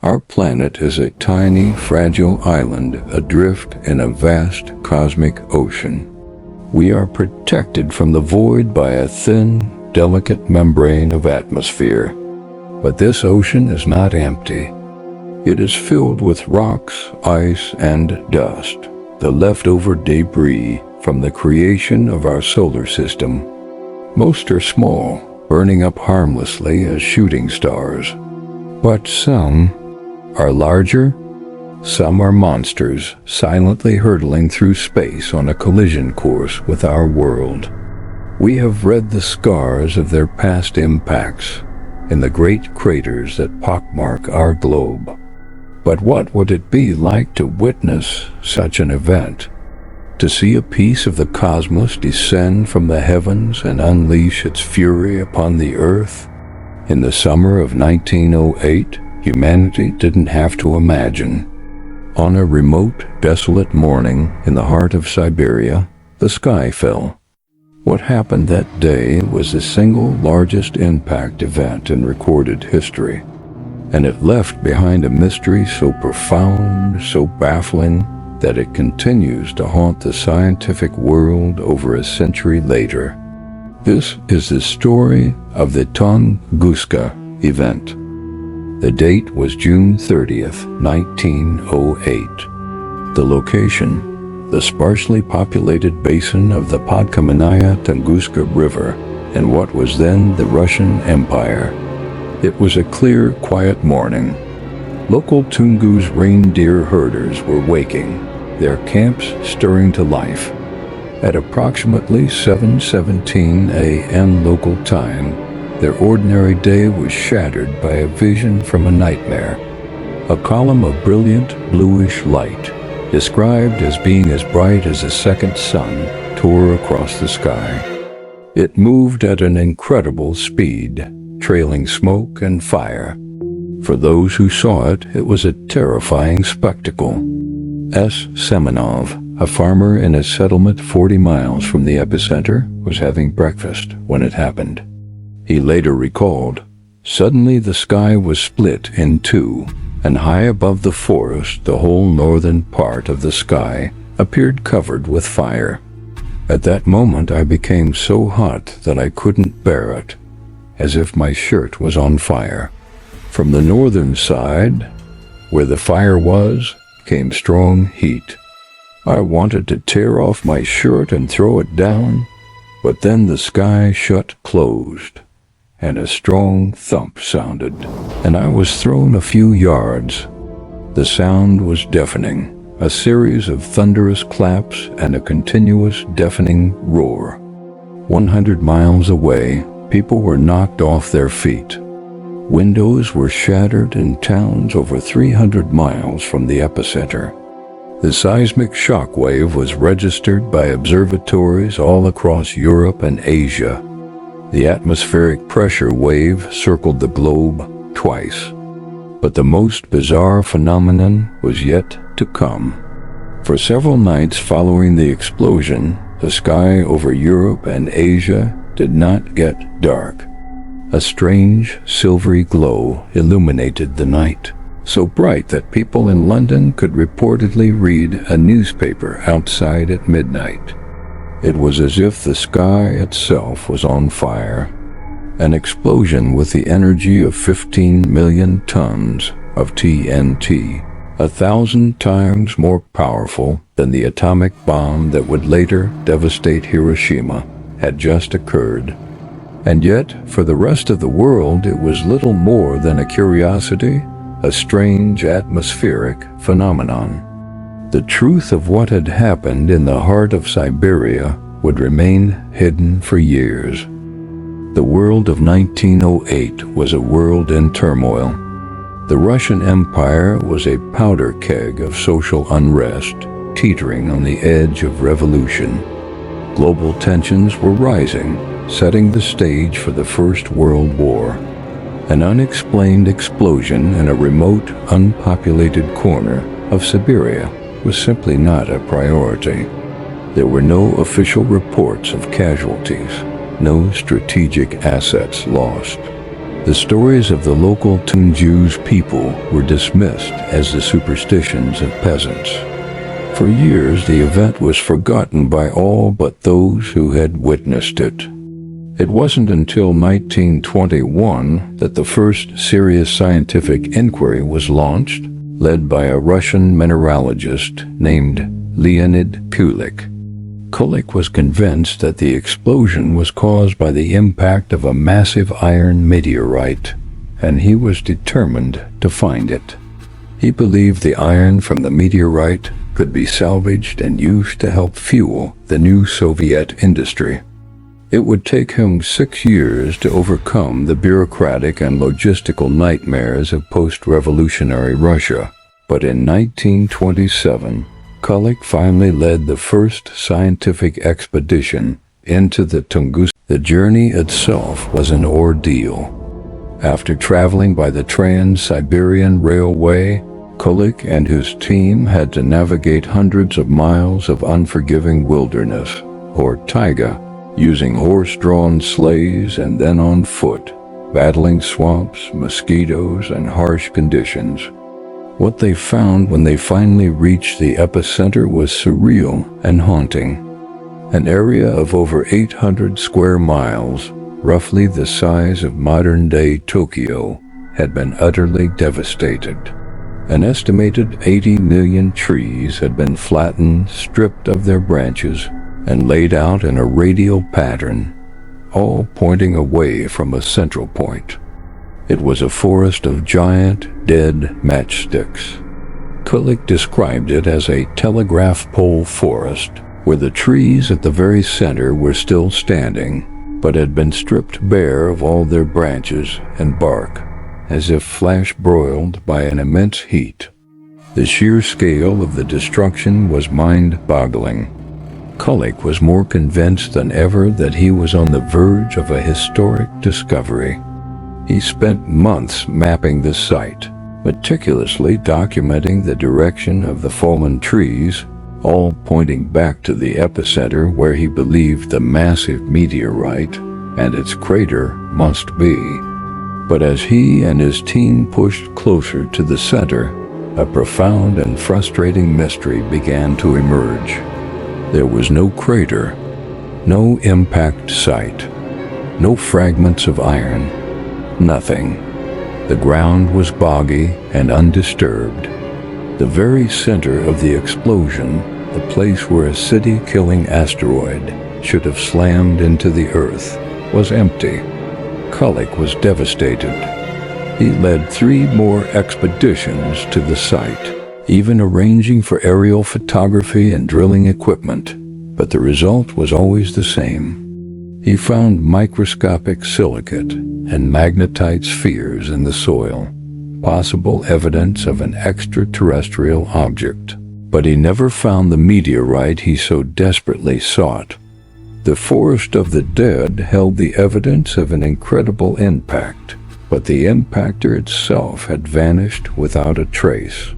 Our planet is a tiny, fragile island adrift in a vast cosmic ocean. We are protected from the void by a thin, delicate membrane of atmosphere. But this ocean is not empty. It is filled with rocks, ice, and dust, the leftover debris from the creation of our solar system. Most are small, burning up harmlessly as shooting stars. But some are larger. Some are monsters, silently hurtling through space on a collision course with our world. We have read the scars of their past impacts in the great craters that pockmark our globe. But what would it be like to witness such an event? To see a piece of the cosmos descend from the heavens and unleash its fury upon the earth? In the summer of 1908, humanity didn't have to imagine. On a remote, desolate morning in the heart of Siberia, the sky fell. What happened that day was the single largest impact event in recorded history, and it left behind a mystery so profound, so baffling, that it continues to haunt the scientific world over a century later. This is the story of the Tunguska Event. The date was June 30th, 1908. The location, the sparsely populated basin of the Podkamennaya Tunguska River in what was then the Russian Empire. It was a clear, quiet morning. Local Tungus reindeer herders were waking, their camps stirring to life. At approximately 7:17 a.m. local time, their ordinary day was shattered by a vision from a nightmare. A column of brilliant bluish light, described as being as bright as a second sun, tore across the sky. It moved at an incredible speed, trailing smoke and fire. For those who saw it, it was a terrifying spectacle. S. Semenov, a farmer in a settlement 40 miles from the epicenter, was having breakfast when it happened. He later recalled, "Suddenly the sky was split in two, and high above the forest the whole northern part of the sky appeared covered with fire. At that moment I became so hot that I couldn't bear it, as if my shirt was on fire. From the northern side, where the fire was, came strong heat. I wanted to tear off my shirt and throw it down, but then the sky shut closed, and a strong thump sounded, and I was thrown a few yards. The sound was deafening, a series of thunderous claps and a continuous deafening roar. 100 miles away, people were knocked off their feet. Windows were shattered in towns over 300 miles from the epicenter. The seismic shockwave was registered by observatories all across Europe and Asia. The atmospheric pressure wave circled the globe twice. But the most bizarre phenomenon was yet to come. For several nights following the explosion, the sky over Europe and Asia did not get dark. A strange, silvery glow illuminated the night, so bright that people in London could reportedly read a newspaper outside at midnight. It was as if the sky itself was on fire. An explosion with the energy of 15 million tons of TNT, 1,000 times more powerful than the atomic bomb that would later devastate Hiroshima, had just occurred. And yet, for the rest of the world, it was little more than a curiosity, a strange atmospheric phenomenon. The truth of what had happened in the heart of Siberia would remain hidden for years. The world of 1908 was a world in turmoil. The Russian Empire was a powder keg of social unrest, teetering on the edge of revolution. Global tensions were rising, setting the stage for the First World War. An unexplained explosion in a remote, unpopulated corner of Siberia was simply not a priority. There were no official reports of casualties, no strategic assets lost. The stories of the local Tunguska people were dismissed as the superstitions of peasants. For years, the event was forgotten by all but those who had witnessed it. It wasn't until 1921 that the first serious scientific inquiry was launched, led by a Russian mineralogist named Leonid Kulik. Kulik was convinced that the explosion was caused by the impact of a massive iron meteorite, and he was determined to find it. He believed the iron from the meteorite could be salvaged and used to help fuel the new Soviet industry. It would take him 6 years to overcome the bureaucratic and logistical nightmares of post-revolutionary Russia, but in 1927, Kulik finally led the first scientific expedition into the Tunguska. The journey itself was an ordeal. After traveling by the Trans-Siberian Railway, Kulik and his team had to navigate hundreds of miles of unforgiving wilderness, or taiga, using horse-drawn sleighs and then on foot, battling swamps, mosquitoes, and harsh conditions. What they found when they finally reached the epicenter was surreal and haunting. An area of over 800 square miles, roughly the size of modern-day Tokyo, had been utterly devastated. An estimated 80 million trees had been flattened, stripped of their branches, and laid out in a radial pattern, all pointing away from a central point. It was a forest of giant, dead matchsticks. Kulik described it as a telegraph pole forest, where the trees at the very center were still standing, but had been stripped bare of all their branches and bark, as if flash-broiled by an immense heat. The sheer scale of the destruction was mind-boggling. Kulik was more convinced than ever that he was on the verge of a historic discovery. He spent months mapping the site, meticulously documenting the direction of the fallen trees, all pointing back to the epicenter where he believed the massive meteorite and its crater must be. But as he and his team pushed closer to the center, a profound and frustrating mystery began to emerge. There was no crater, no impact site, no fragments of iron, nothing. The ground was boggy and undisturbed. The very center of the explosion, the place where a city-killing asteroid should have slammed into the earth, was empty. Kulik was devastated. He led 3 more expeditions to the site, even arranging for aerial photography and drilling equipment, but the result was always the same. He found microscopic silicate and magnetite spheres in the soil, possible evidence of an extraterrestrial object, but he never found the meteorite he so desperately sought. The forest of the dead held the evidence of an incredible impact, but the impactor itself had vanished without a trace.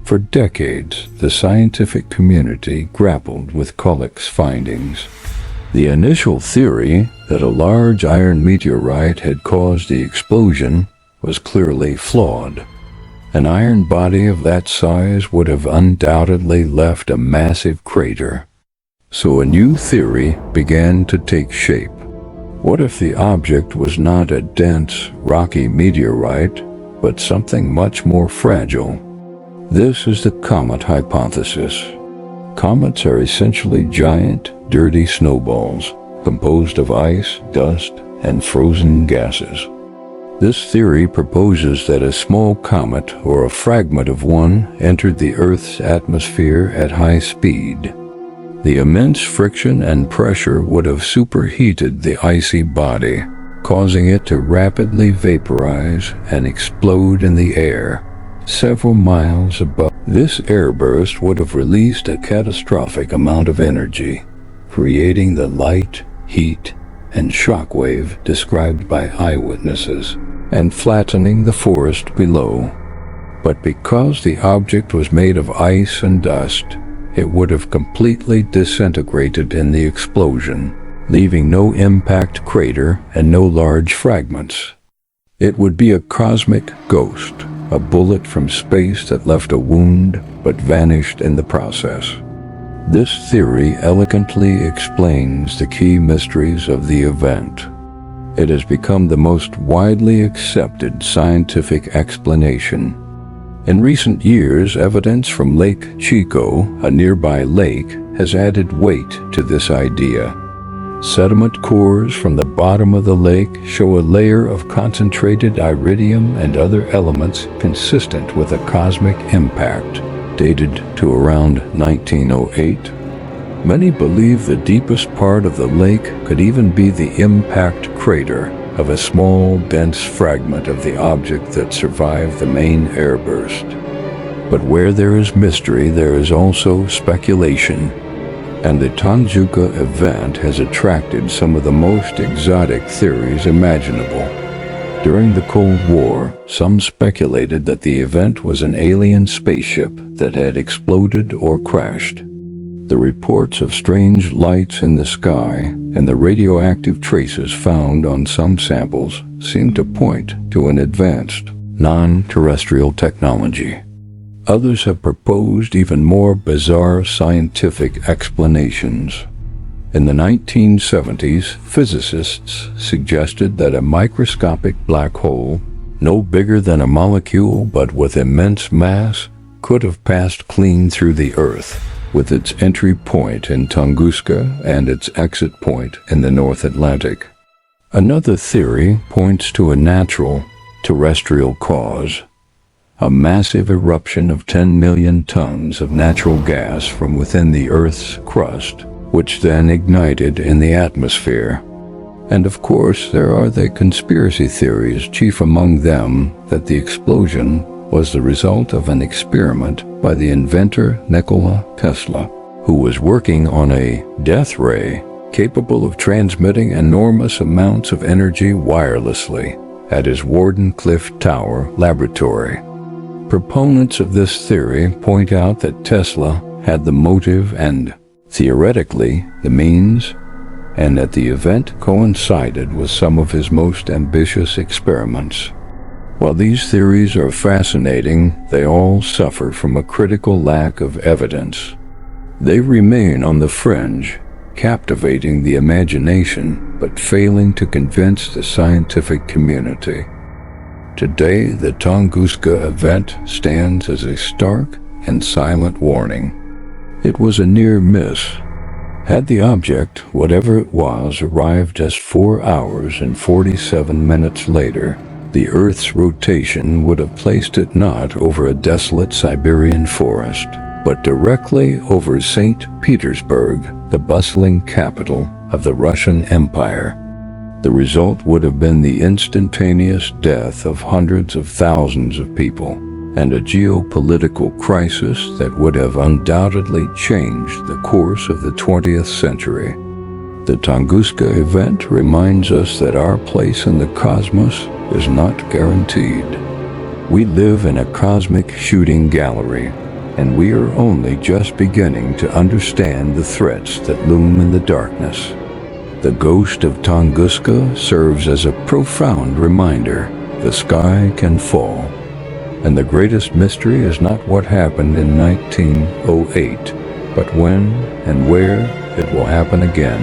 For decades, the scientific community grappled with Kulik's findings. The initial theory that a large iron meteorite had caused the explosion was clearly flawed. An iron body of that size would have undoubtedly left a massive crater. So a new theory began to take shape. What if the object was not a dense, rocky meteorite, but something much more fragile? This is the comet hypothesis. Comets are essentially giant, dirty snowballs, composed of ice, dust, and frozen gases. This theory proposes that a small comet or a fragment of one entered the Earth's atmosphere at high speed. The immense friction and pressure would have superheated the icy body, causing it to rapidly vaporize and explode in the air, several miles above. This airburst would have released a catastrophic amount of energy, creating the light, heat, and shockwave described by eyewitnesses, and flattening the forest below. But because the object was made of ice and dust, it would have completely disintegrated in the explosion, leaving no impact crater and no large fragments. It would be a cosmic ghost, a bullet from space that left a wound but vanished in the process. This theory elegantly explains the key mysteries of the event. It has become the most widely accepted scientific explanation. In recent years, evidence from Lake Chico, a nearby lake, has added weight to this idea. Sediment cores from the bottom of the lake show a layer of concentrated iridium and other elements consistent with a cosmic impact, dated to around 1908. Many believe the deepest part of the lake could even be the impact crater of a small, dense fragment of the object that survived the main airburst. But where there is mystery, there is also speculation, and the Tunguska Event has attracted some of the most exotic theories imaginable. During the Cold War, some speculated that the event was an alien spaceship that had exploded or crashed. The reports of strange lights in the sky and the radioactive traces found on some samples seem to point to an advanced, non-terrestrial technology. Others have proposed even more bizarre scientific explanations. In the 1970s, physicists suggested that a microscopic black hole, no bigger than a molecule but with immense mass, could have passed clean through the Earth, with its entry point in Tunguska and its exit point in the North Atlantic. Another theory points to a natural, terrestrial cause, a massive eruption of 10 million tons of natural gas from within the Earth's crust, which then ignited in the atmosphere. And of course, there are the conspiracy theories, chief among them that the explosion was the result of an experiment by the inventor Nikola Tesla, who was working on a death ray capable of transmitting enormous amounts of energy wirelessly at his Wardenclyffe Tower laboratory. Proponents of this theory point out that Tesla had the motive and, theoretically, the means, and that the event coincided with some of his most ambitious experiments. While these theories are fascinating, they all suffer from a critical lack of evidence. They remain on the fringe, captivating the imagination but failing to convince the scientific community. Today, the Tunguska Event stands as a stark and silent warning. It was a near miss. Had the object, whatever it was, arrived just 4 hours and 47 minutes later, the Earth's rotation would have placed it not over a desolate Siberian forest, but directly over St. Petersburg, the bustling capital of the Russian Empire. The result would have been the instantaneous death of hundreds of thousands of people, and a geopolitical crisis that would have undoubtedly changed the course of the 20th century. The Tunguska Event reminds us that our place in the cosmos is not guaranteed. We live in a cosmic shooting gallery, and we are only just beginning to understand the threats that loom in the darkness. The ghost of Tunguska serves as a profound reminder: the sky can fall. And the greatest mystery is not what happened in 1908, but when and where it will happen again.